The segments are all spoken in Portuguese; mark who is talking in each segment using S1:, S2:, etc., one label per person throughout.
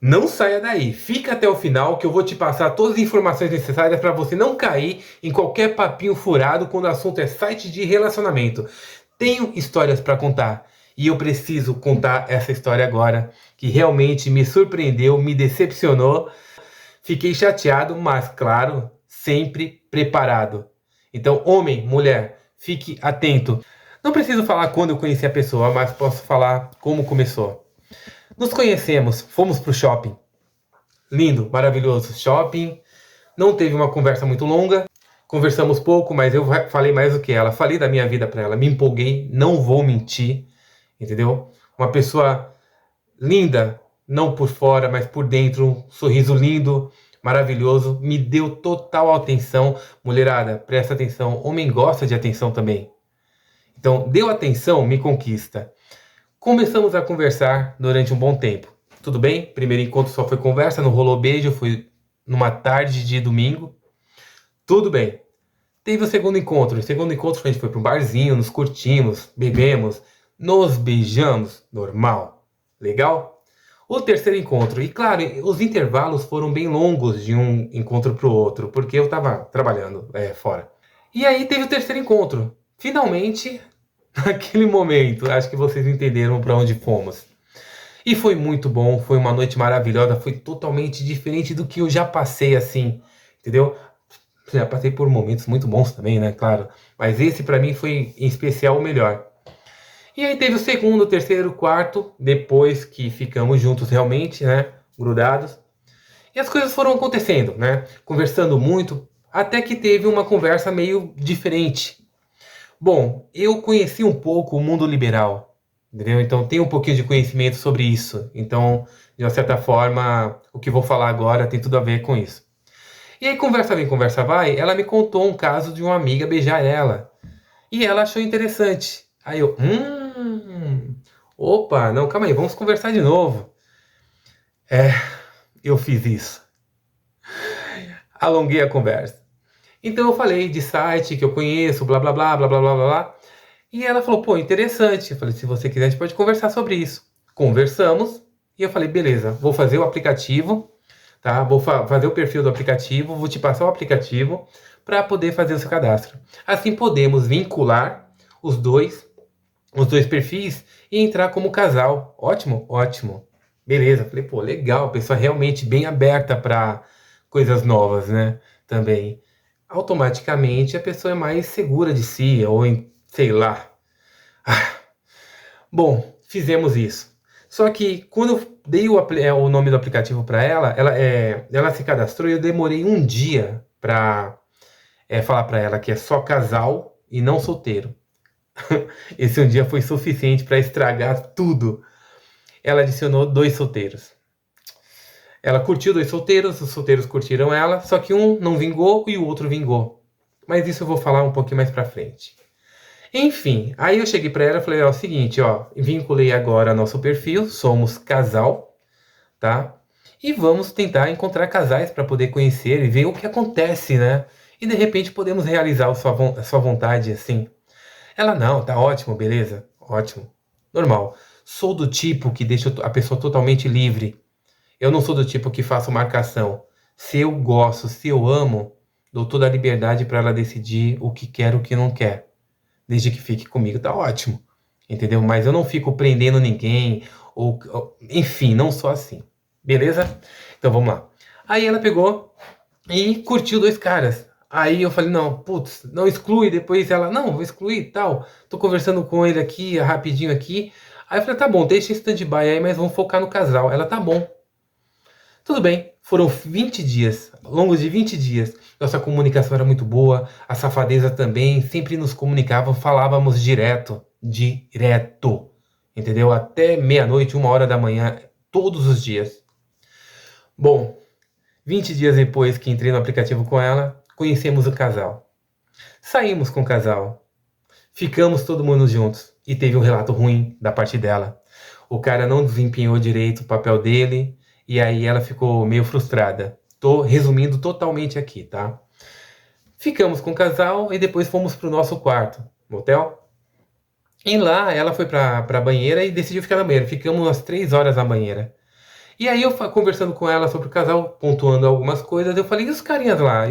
S1: Não saia daí, fica até o final que eu vou te passar todas as informações necessárias para você não cair em qualquer papinho furado quando o assunto é site de relacionamento. Tenho histórias para contar e eu preciso contar essa história agora, que realmente me surpreendeu, me decepcionou. Fiquei chateado, mas claro, sempre preparado. Então, homem, mulher, fique atento. Não preciso falar quando eu conheci a pessoa, mas posso falar como começou. Nos conhecemos, fomos pro shopping. Lindo, maravilhoso shopping. Não teve uma conversa muito longa. Conversamos pouco, mas eu falei mais do que ela. Falei da minha vida para ela. Me empolguei, não vou mentir, entendeu? Uma pessoa linda, não por fora, mas por dentro, um sorriso lindo, maravilhoso, me deu total atenção. Mulherada, presta atenção, homem gosta de atenção também. Então, deu atenção, me conquista. Começamos a conversar durante um bom tempo. Tudo bem? Primeiro encontro só foi conversa, não rolou beijo, foi numa tarde de domingo. Tudo bem. Teve o segundo encontro. O segundo encontro a gente foi para um barzinho, nos curtimos, bebemos, nos beijamos, normal. Legal? O terceiro encontro, e claro, os intervalos foram bem longos de um encontro para o outro, porque eu estava trabalhando fora. E aí teve o terceiro encontro. Finalmente, naquele momento, acho que vocês entenderam para onde fomos. E foi muito bom, foi uma noite maravilhosa, foi totalmente diferente do que eu já passei assim, entendeu? Já passei por momentos muito bons também, né? Claro. Mas esse para mim foi em especial o melhor. E aí teve o segundo, o terceiro, o quarto, depois que ficamos juntos realmente, né? Grudados. E as coisas foram acontecendo, né? Conversando muito, até que teve uma conversa meio diferente. Bom, eu conheci um pouco o mundo liberal, entendeu? Então tenho um pouquinho de conhecimento sobre isso. Então, de uma certa forma, o que vou falar agora tem tudo a ver com isso. E aí, conversa vem, conversa vai, ela me contou um caso de uma amiga beijar ela. E ela achou interessante. Aí eu, opa, não, calma aí, vamos conversar de novo. É, eu fiz isso. Alonguei a conversa. Então eu falei de site que eu conheço, blá blá blá blá blá blá blá. E ela falou, pô, interessante. Eu falei, se você quiser, a gente pode conversar sobre isso. Conversamos. E eu falei, beleza, vou fazer o aplicativo, tá? Vou fazer o perfil do aplicativo, vou te passar o aplicativo para poder fazer o seu cadastro. Assim podemos vincular os dois, os dois perfis e entrar como casal. Ótimo, ótimo. Beleza, falei, pô, legal, pessoa realmente bem aberta para coisas novas, né? Também. Automaticamente a pessoa é mais segura de si, ou sei lá. Ah, bom, fizemos isso. Só que quando eu dei o nome do aplicativo para ela, ela se cadastrou e eu demorei um dia para falar para ela que é só casal e não solteiro. Esse um dia foi suficiente para estragar tudo. Ela adicionou dois solteiros. Ela curtiu dois solteiros, os solteiros curtiram ela, só que um não vingou e o outro vingou. Mas isso eu vou falar um pouquinho mais pra frente. Enfim, aí eu cheguei pra ela e falei, ó, é o seguinte, ó, vinculei agora nosso perfil, somos casal, tá? E vamos tentar encontrar casais para poder conhecer e ver o que acontece, né? E de repente podemos realizar a sua vontade assim. Ela, não, tá ótimo, beleza, ótimo, normal. Sou do tipo que deixa a pessoa totalmente livre. Eu não sou do tipo que faço marcação. Se eu gosto, se eu amo, dou toda a liberdade para ela decidir o que quer, o que não quer. Desde que fique comigo, tá ótimo. Entendeu? Mas eu não fico prendendo ninguém, enfim, não sou assim. Beleza? Então vamos lá. Aí ela pegou e curtiu dois caras. Aí eu falei, não, putz, não exclui. Depois ela, não, vou excluir e tal. Tô conversando com ele aqui, rapidinho aqui. Aí eu falei, tá bom, deixa em stand-by aí, mas vamos focar no casal. Ela, tá bom. Tudo bem, foram 20 dias, longos de 20 dias. Nossa comunicação era muito boa, a safadeza também, sempre nos comunicavam, falávamos direto, direto, entendeu? Até meia-noite, 1 hora da manhã, todos os dias. Bom, 20 dias depois que entrei no aplicativo com ela, conhecemos o casal. Saímos com o casal, ficamos todo mundo juntos e teve um relato ruim da parte dela. O cara não desempenhou direito o papel dele e aí ela ficou meio frustrada. Tô resumindo totalmente aqui, tá? Ficamos com o casal e depois fomos pro nosso quarto, motel. E lá ela foi pra banheira e decidiu ficar na banheira. Ficamos umas 3 horas na banheira. E aí eu conversando com ela sobre o casal, pontuando algumas coisas, eu falei, e os carinhas lá?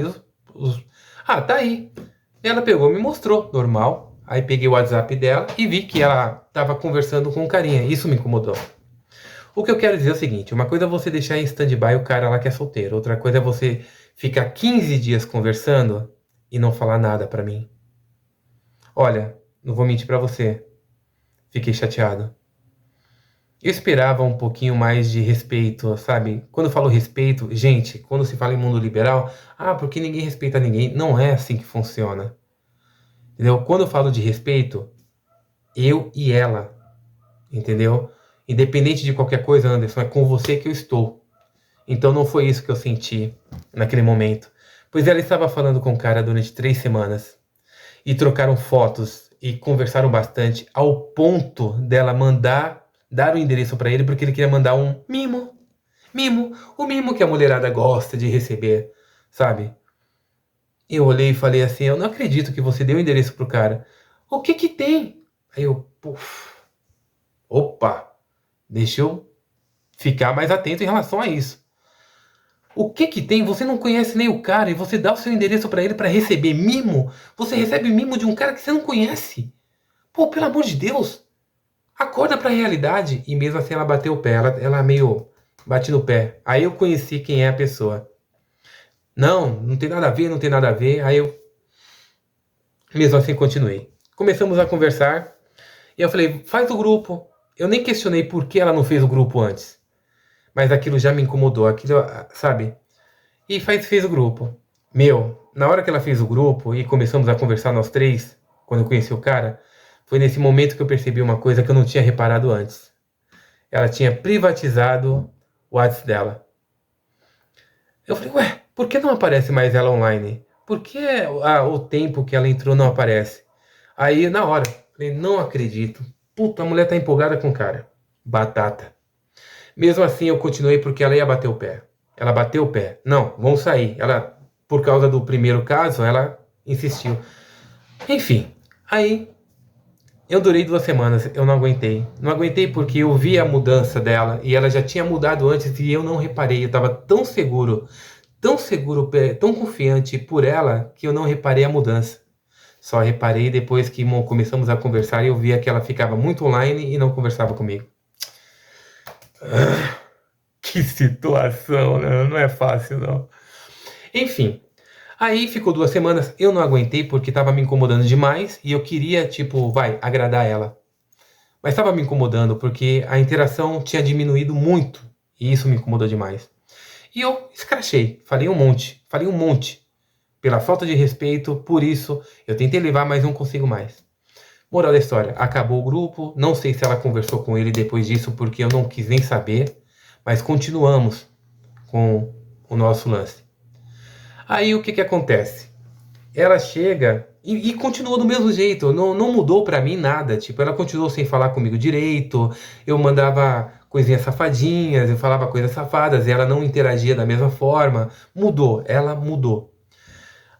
S1: Ah, tá aí. Ela pegou, me mostrou, normal. Aí peguei o WhatsApp dela e vi que ela estava conversando com um carinha. Isso me incomodou. O que eu quero dizer é o seguinte, uma coisa é você deixar em stand-by o cara lá que é solteiro. Outra coisa é você ficar 15 dias conversando e não falar nada pra mim. Olha, não vou mentir pra você. Fiquei chateado. Eu esperava um pouquinho mais de respeito, sabe? Quando eu falo respeito, gente, quando se fala em mundo liberal, porque ninguém respeita ninguém. Não é assim que funciona. Entendeu? Quando eu falo de respeito, eu e ela, entendeu? Independente de qualquer coisa, Anderson, é com você que eu estou. Então não foi isso que eu senti naquele momento. Pois ela estava falando com o cara durante 3 semanas. E trocaram fotos e conversaram bastante ao ponto dela dar o endereço para ele porque ele queria mandar um mimo. Mimo. O mimo que a mulherada gosta de receber, sabe? Eu olhei e falei assim, eu não acredito que você deu o endereço pro cara. O que que tem? Aí eu, puf, opa, deixa eu ficar mais atento em relação a isso. O que que tem? Você não conhece nem o cara e você dá o seu endereço pra ele pra receber mimo? Você recebe mimo de um cara que você não conhece? Pô, pelo amor de Deus, acorda pra realidade. E mesmo assim ela bateu o pé, ela meio bate no pé. Aí eu conheci quem é a pessoa. Não, não tem nada a ver, não tem nada a ver. Aí eu, mesmo assim, continuei. Começamos a conversar e eu falei, faz o grupo. Eu nem questionei por que ela não fez o grupo antes. Mas aquilo já me incomodou, aquilo, sabe? E fez o grupo. Meu, na hora que ela fez o grupo e começamos a conversar nós três, quando eu conheci o cara, foi nesse momento que eu percebi uma coisa que eu não tinha reparado antes. Ela tinha privatizado o WhatsApp dela. Eu falei, ué, por que não aparece mais ela online? Por que o tempo que ela entrou não aparece? Aí, na hora, falei, não acredito. Puta, a mulher tá empolgada com o cara. Batata. Mesmo assim, eu continuei porque ela ia bater o pé. Ela bateu o pé. Não, vamos sair. Ela, por causa do primeiro caso, ela insistiu. Enfim, aí eu durei 2 semanas. Eu não aguentei. Não aguentei porque eu vi a mudança dela e ela já tinha mudado antes e eu não reparei. Eu estava tão seguro, tão confiante por ela que eu não reparei a mudança. Só reparei depois que começamos a conversar e eu via que ela ficava muito online e não conversava comigo. Que situação, né? Não é fácil, não. Enfim, aí ficou 2 semanas, eu não aguentei porque tava me incomodando demais e eu queria, tipo, agradar ela. Mas tava me incomodando porque a interação tinha diminuído muito e isso me incomodou demais. E eu escrachei, falei um monte. Pela falta de respeito, por isso, eu tentei levar, mas não consigo mais. Moral da história, acabou o grupo, não sei se ela conversou com ele depois disso porque eu não quis nem saber, mas continuamos com o nosso lance. Aí o que que acontece? Ela chega e continua do mesmo jeito, não mudou pra mim nada, tipo, ela continuou sem falar comigo direito, eu mandava coisinhas safadinhas, eu falava coisas safadas, e ela não interagia da mesma forma, ela mudou.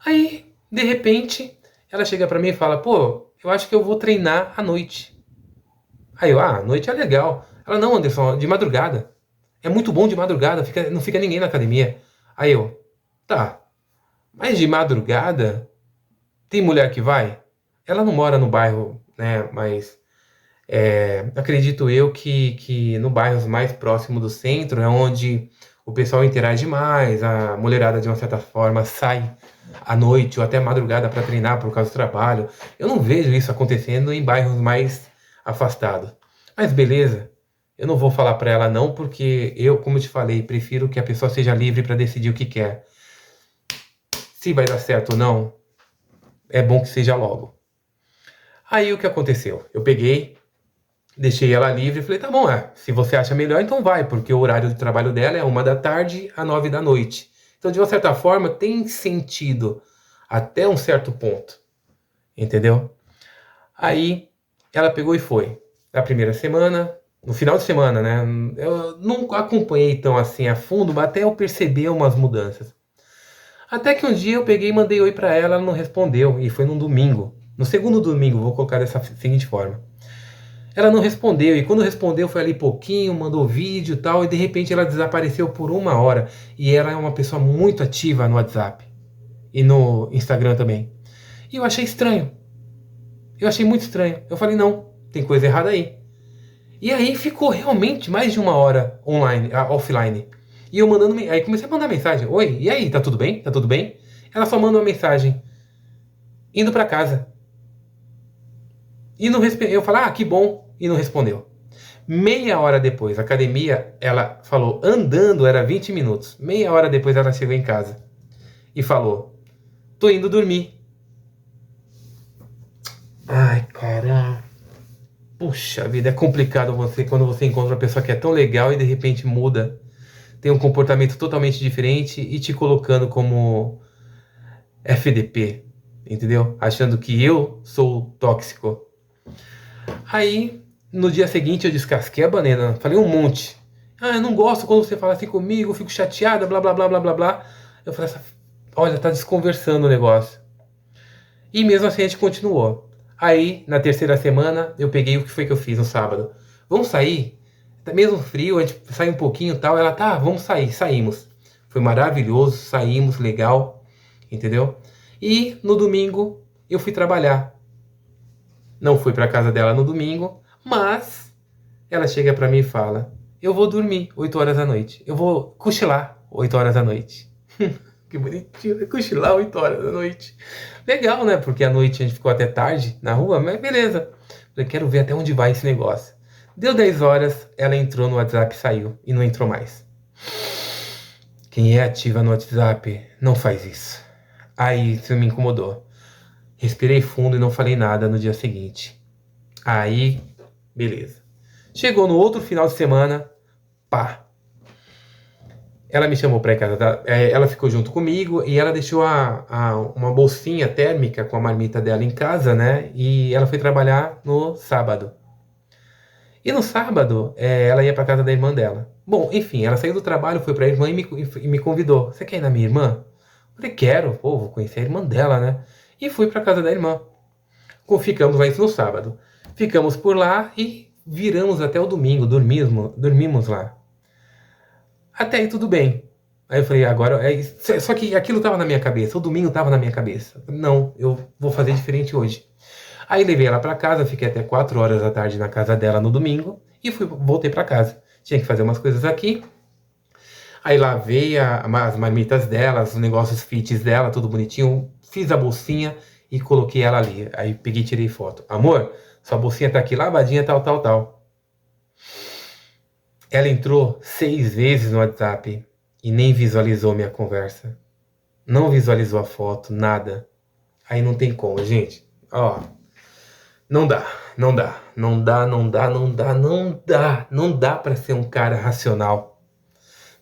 S1: Aí, de repente, ela chega pra mim e fala, pô, eu acho que eu vou treinar à noite. Aí eu, à noite é legal. Ela, não, Anderson, de madrugada. É muito bom de madrugada, não fica ninguém na academia. Aí eu, tá, mas de madrugada tem mulher que vai? Ela não mora no bairro, né, mas acredito eu que no bairro mais próximo do centro é onde o pessoal interage mais, a mulherada de uma certa forma sai à noite ou até madrugada para treinar por causa do trabalho. Eu não vejo isso acontecendo em bairros mais afastados. Mas beleza, eu não vou falar para ela não, porque eu, como eu te falei, prefiro que a pessoa seja livre para decidir o que quer. Se vai dar certo ou não, é bom que seja logo. Aí o que aconteceu? Eu peguei, deixei ela livre e falei, tá bom, se você acha melhor, então vai, porque o horário de trabalho dela é 1 da tarde a 9 da noite. Então, de uma certa forma, tem sentido até um certo ponto, entendeu? Aí ela pegou e foi. Na primeira semana, no final de semana, né? Eu não acompanhei tão assim a fundo, mas até eu perceber umas mudanças. Até que um dia eu peguei e mandei oi pra ela, ela não respondeu, e foi num domingo. No segundo domingo, vou colocar dessa seguinte forma. Ela não respondeu, e quando respondeu foi ali pouquinho, mandou vídeo e tal, e de repente ela desapareceu por 1 hora. E ela é uma pessoa muito ativa no WhatsApp e no Instagram também. E eu achei estranho. Eu achei muito estranho. Eu falei, não, tem coisa errada aí. E aí ficou realmente mais de 1 hora online, offline. E eu mandando, aí comecei a mandar mensagem. Oi, e aí, tá tudo bem? Tá tudo bem? Ela só manda uma mensagem, indo pra casa. E não eu falei, que bom, e não respondeu. Meia hora depois, a academia, ela falou, andando era 20 minutos. Meia hora depois ela chegou em casa e falou, tô indo dormir. Ai, caramba. Puxa vida, é complicado você quando você encontra uma pessoa que é tão legal e de repente muda, tem um comportamento totalmente diferente e te colocando como FDP, entendeu? Achando que eu sou tóxico. Aí, no dia seguinte, eu descasquei a banana, falei um monte. Eu não gosto quando você fala assim comigo, eu fico chateada, blá blá blá blá blá blá. Eu falei, olha, tá desconversando o negócio. E mesmo assim a gente continuou. Aí, na terceira semana, eu peguei o que foi que eu fiz no sábado. Vamos sair? Tá mesmo frio, a gente sai um pouquinho e tal. Ela, tá, vamos sair. Saímos. Foi maravilhoso, saímos, legal, entendeu? E no domingo eu fui trabalhar. Não fui pra casa dela no domingo, mas ela chega pra mim e fala, eu vou dormir 8 horas da noite. Eu vou cochilar 8 horas da noite. Que bonitinho, cochilar 8 horas da noite. Legal, né? Porque à noite a gente ficou até tarde na rua, mas beleza. Eu quero ver até onde vai esse negócio. Deu 10 horas, ela entrou no WhatsApp e saiu. E não entrou mais. Quem é ativa no WhatsApp não faz isso. Aí isso me incomodou. Respirei fundo e não falei nada no dia seguinte. Aí, beleza. Chegou no outro final de semana, pá. Ela me chamou pra ir casa, ela ficou junto comigo e ela deixou uma bolsinha térmica com a marmita dela em casa, né? E ela foi trabalhar no sábado. E no sábado, ela ia pra casa da irmã dela. Bom, enfim, ela saiu do trabalho, foi pra irmã e me convidou. Você quer ir na minha irmã? Eu falei, quero, pô, vou conhecer a irmã dela, né? E fui pra casa da irmã. Ficamos lá isso no sábado. Ficamos por lá e viramos até o domingo, dormimos lá. Até aí tudo bem. Aí eu falei, agora. Só que aquilo tava na minha cabeça, o domingo tava na minha cabeça. Não, eu vou fazer diferente hoje. Aí levei ela pra casa, fiquei até 4 horas da tarde na casa dela no domingo e voltei pra casa. Tinha que fazer umas coisas aqui. Aí lavei as marmitas dela, os negócios fits dela, tudo bonitinho. Fiz a bolsinha e coloquei ela ali. Aí peguei e tirei foto. Amor, sua bolsinha tá aqui lavadinha, tal, tal, tal. Ela entrou 6 vezes no WhatsApp e nem visualizou minha conversa. Não visualizou a foto, nada. Aí não tem como, gente. Ó, não dá, não dá, não dá, não dá, não dá, não dá. Não dá pra ser um cara racional.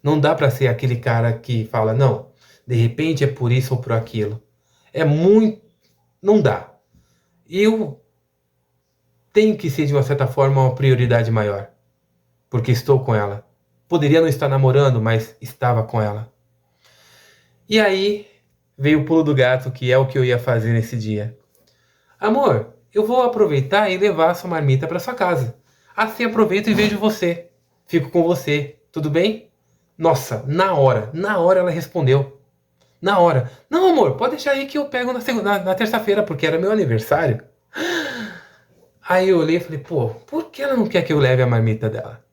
S1: Não dá pra ser aquele cara que fala, não, de repente é por isso ou por aquilo. É muito... Não dá. Eu tenho que ser, de uma certa forma, uma prioridade maior. Porque estou com ela. Poderia não estar namorando, mas estava com ela. E aí veio o pulo do gato, que é o que eu ia fazer nesse dia. Amor, eu vou aproveitar e levar a sua marmita para sua casa. Assim aproveito e vejo você. Fico com você, tudo bem? Nossa, na hora ela respondeu. Na hora. Não, amor, pode deixar aí que eu pego na terça-feira, porque era meu aniversário. Aí eu olhei e falei, pô, por que ela não quer que eu leve a marmita dela?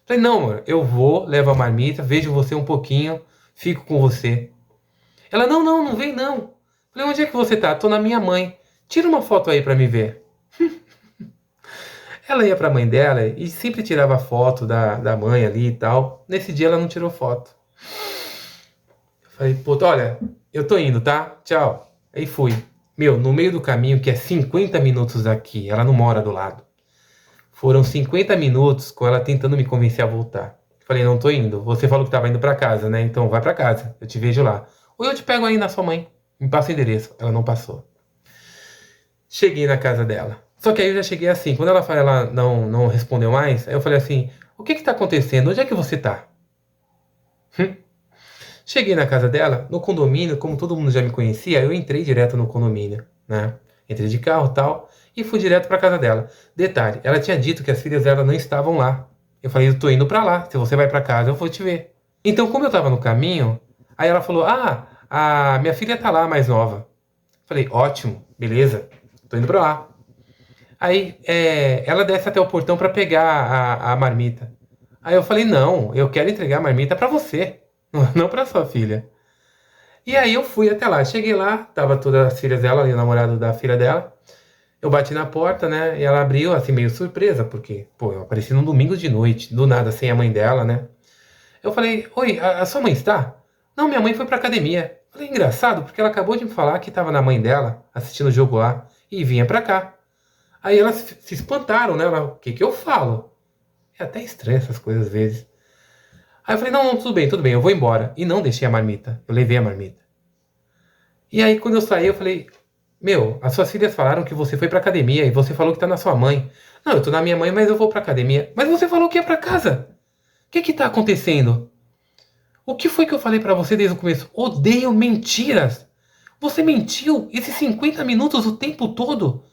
S1: Falei, não, amor, eu vou, levo a marmita, vejo você um pouquinho, fico com você. Ela, não vem não. Falei, onde é que você tá? Tô na minha mãe. Tira uma foto aí pra me ver. Ela ia pra mãe dela e sempre tirava foto da mãe ali e tal. Nesse dia ela não tirou foto. Falei, puta, olha, eu tô indo, tá? Tchau. Aí fui. Meu, no meio do caminho, que é 50 minutos daqui, ela não mora do lado. Foram 50 minutos com ela tentando me convencer a voltar. Falei, não tô indo. Você falou que tava indo pra casa, né? Então vai pra casa. Eu te vejo lá. Ou eu te pego aí na sua mãe. Me passa o endereço. Ela não passou. Cheguei na casa dela. Só que aí eu já cheguei assim. Quando ela não respondeu mais, aí eu falei assim, o que tá acontecendo? Onde é que você tá? Cheguei na casa dela, no condomínio, como todo mundo já me conhecia, eu entrei direto no condomínio, né? Entrei de carro e tal. e fui direto pra casa dela. Detalhe, ela tinha dito que as filhas dela não estavam lá. Eu falei, eu tô indo pra lá, se você vai pra casa eu vou te ver. Então, como eu tava no caminho, aí ela falou, a minha filha tá lá, mais nova. Falei, ótimo, beleza, tô indo pra lá. Aí ela desce até o portão pra pegar a marmita. Aí eu falei, não, eu quero entregar a marmita pra você, não pra sua filha. E aí eu fui até lá. Cheguei lá, tava todas as filhas dela e o namorado da filha dela. Eu bati na porta, né? E ela abriu, assim, meio surpresa, porque, pô, eu apareci num domingo de noite, do nada, sem a mãe dela, né? Eu falei, oi, a sua mãe está? Não, minha mãe foi pra academia. Falei, engraçado, porque ela acabou de me falar que tava na mãe dela, assistindo o jogo lá, e vinha pra cá. Aí elas se espantaram, né? O que que eu falo? É até estranho essas coisas às vezes. Aí eu falei, não, não, tudo bem, eu vou embora. E não deixei a marmita, eu levei a marmita. E aí, quando eu saí, eu falei, meu, as suas filhas falaram que você foi pra academia e você falou que tá na sua mãe. Não, eu tô na minha mãe, mas eu vou pra academia. Mas você falou que ia pra casa. O que que tá acontecendo? O que foi que eu falei pra você desde o começo? Odeio mentiras. Você mentiu esses 50 minutos o tempo todo.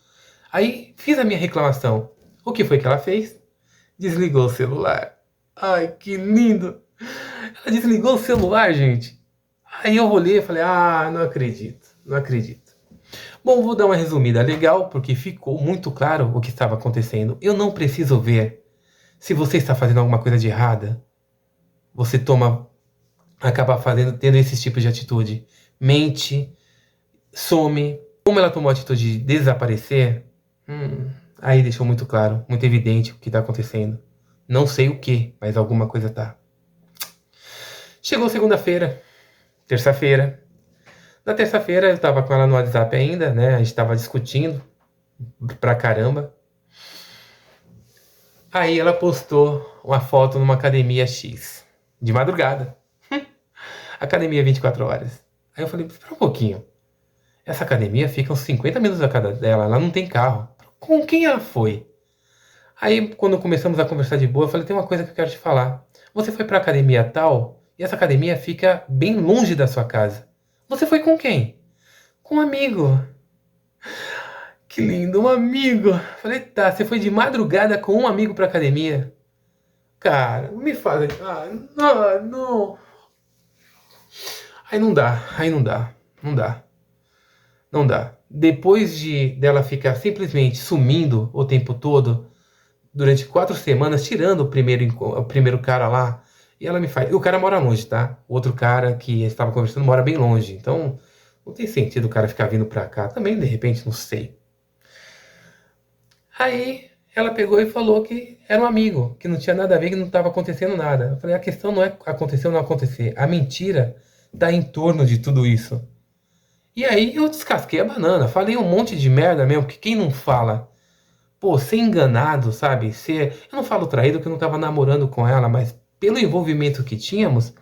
S1: Aí fiz a minha reclamação. O que foi que ela fez? Desligou o celular. Ai, que lindo. Ela desligou o celular, gente. Aí eu olhei e falei, não acredito, não acredito. Bom, vou dar uma resumida legal, porque ficou muito claro o que estava acontecendo. Eu não preciso ver se você está fazendo alguma coisa de errada. Você acaba tendo esses tipos de atitude. Mente, some. Como ela tomou a atitude de desaparecer, aí deixou muito claro, muito evidente o que está acontecendo. Não sei o que, mas alguma coisa tá. Chegou segunda-feira, terça-feira. Na terça-feira eu tava com ela no WhatsApp ainda, né? A gente tava discutindo pra caramba. Aí ela postou uma foto numa academia X, de madrugada. Academia 24 horas. Aí eu falei, espera um pouquinho. Essa academia fica uns 50 minutos da casa dela, ela não tem carro. Com quem ela foi? Aí quando começamos a conversar de boa, eu falei, tem uma coisa que eu quero te falar. Você foi pra academia tal, e essa academia fica bem longe da sua casa. Você foi com quem? Com um amigo. Que lindo, um amigo. Falei, tá, você foi de madrugada com um amigo pra academia? Cara, não me fala. Não, não. Aí não dá, aí não dá, não dá, não dá. Depois dela ficar simplesmente sumindo o tempo todo, durante 4 semanas, tirando o primeiro cara lá, e ela me faz. E o cara mora longe, tá? O outro cara que estava conversando mora bem longe. Então, não tem sentido o cara ficar vindo pra cá. Também, de repente, não sei. Aí ela pegou e falou que era um amigo, que não tinha nada a ver, que não estava acontecendo nada. Eu falei, a questão não é acontecer ou não acontecer. A mentira está em torno de tudo isso. E aí eu descasquei a banana, falei um monte de merda mesmo, porque quem não fala, pô, ser enganado, sabe? Eu não falo traído que eu não estava namorando com ela, mas pelo envolvimento que tínhamos,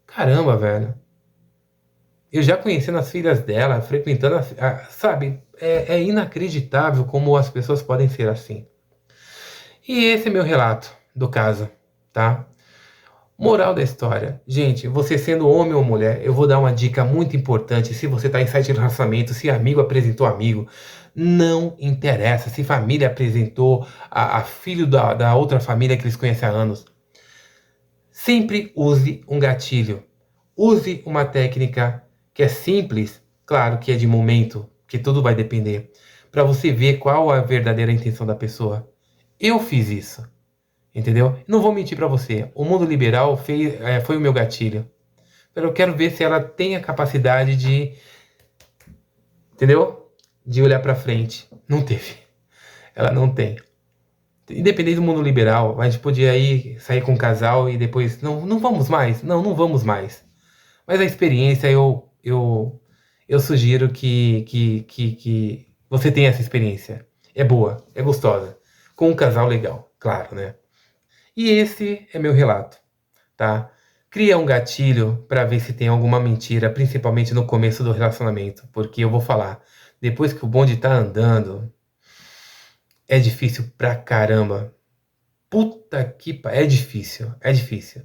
S1: caramba, velho. Eu já conhecendo as filhas dela, frequentando, sabe? É inacreditável como as pessoas podem ser assim. E esse é meu relato do caso, tá? Moral da história. Gente, você sendo homem ou mulher, eu vou dar uma dica muito importante. Se você tá em site de relacionamento, se amigo apresentou amigo, não interessa. Se família apresentou a filho da outra família que eles conhecem há anos. Sempre use um gatilho. Use uma técnica que é simples, claro que é de momento, que tudo vai depender, para você ver qual a verdadeira intenção da pessoa. Eu fiz isso, entendeu? Não vou mentir pra você. O mundo liberal foi o meu gatilho. Eu quero ver se ela tem a capacidade de, entendeu? De olhar pra frente. Não teve. Ela não tem. Independente do mundo liberal, a gente podia ir sair com um casal e depois não, não vamos mais. Não, não vamos mais. Mas a experiência eu sugiro que você tenha essa experiência. É boa, é gostosa. Com um casal legal, claro, né? E esse é meu relato, tá? Cria um gatilho para ver se tem alguma mentira, principalmente no começo do relacionamento, porque eu vou falar, depois que o bonde tá andando, é difícil pra caramba. Puta que é difícil, é difícil.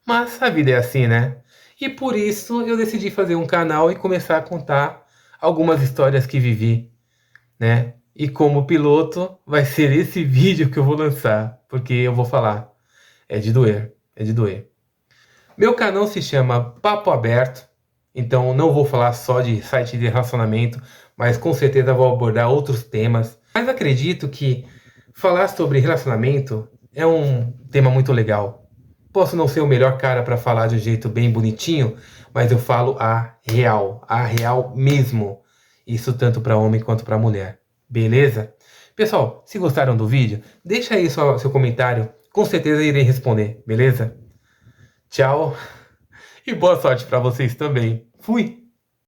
S1: Mas a vida é assim, né? E por isso eu decidi fazer um canal e começar a contar algumas histórias que vivi, né? E como piloto, vai ser esse vídeo que eu vou lançar, porque eu vou falar. É de doer, é de doer. Meu canal se chama Papo Aberto, então não vou falar só de site de relacionamento, mas com certeza vou abordar outros temas. Mas acredito que falar sobre relacionamento é um tema muito legal. Posso não ser o melhor cara para falar de um jeito bem bonitinho, mas eu falo a real mesmo. Isso tanto para homem quanto para mulher. Beleza? Pessoal, se gostaram do vídeo, deixa aí seu comentário. Com certeza irei responder, beleza? Tchau e boa sorte para vocês também. Fui!